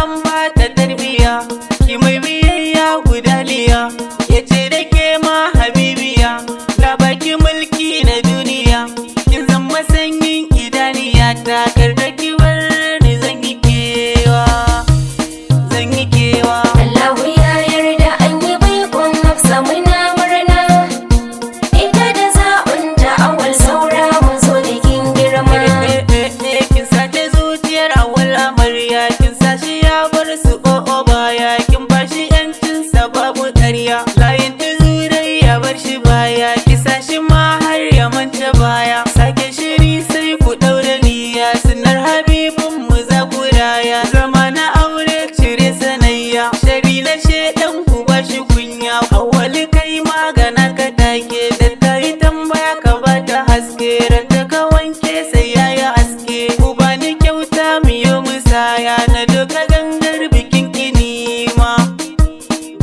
an bata tarbiya, ki mai biyayya gudaliya, yace da ke ma habibiya, na baki mulki na duniya, kin zama sanyin idaniya ta, karda ki bar ni zan yi kewa, zan yi kewa. Allahu ya yarda an yi baikon Hafsa muna murna, ita da zaɓin ta awal saura mu zo da kin girma. Kin sace zuciyar awal amarya, kin sashi ya bar su o'o baya, kin bashi yancinsa babu ƙarya, layin tuzurai ya bar shi baya, ki sashi ma har ya manta baya, sake shiri sai ku ɗaura niyya, sunar habibin mu za ku raya, zama na aure cire sanayya, shari na shedan ku bashi kunya, awwali kai magana ka take, da ta yi tambaya ka bata haske, ranta ka wanke sai yayi haske, ku bani kyauta miyo musaya, na doka gangar bikin kinima,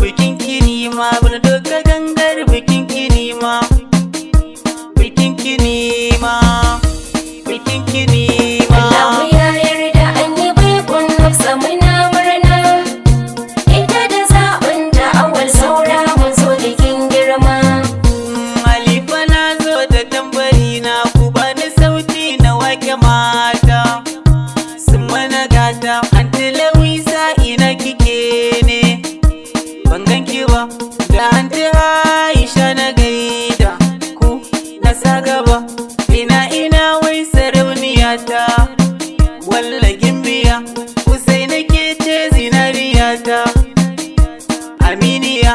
bikin kinima, na doka gangar bikin kinima, bikin kinima, bikin kinima. Allahu ya yarda an yi baikon Hafsa muna murna, ita da zaɓin ta awal saura mu zo da kin girma. Halifa na zo da tambari na, ku bani sauti na wake mata, sun mana gata, anti Lawisa ina kike ne, ban ganki ba, da anti Aisha na gaida ku na sa gaba, ina wai sarauniya ta, walla gimbiya, kusai nake ce zinariya ta, aminiya,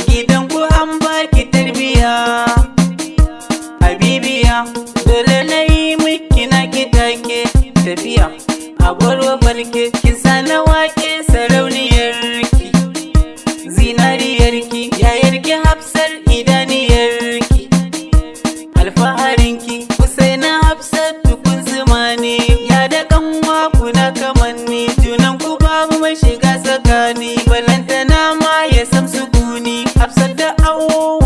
gidan ku an baki tarbiya, habibiya, dole na yi miki na ki take tafiya, a gwarwa falke, kin sa na wake sarauniyarki, zinariyarki, yayarki hafsar idaniyarki, alfaharinki, kusai na hafsar tukun zumani, ya da kanwa kuna kamanni, junan ku babu mai shiga tsakani, balantana ma ya sam sukuni, hafsar da awo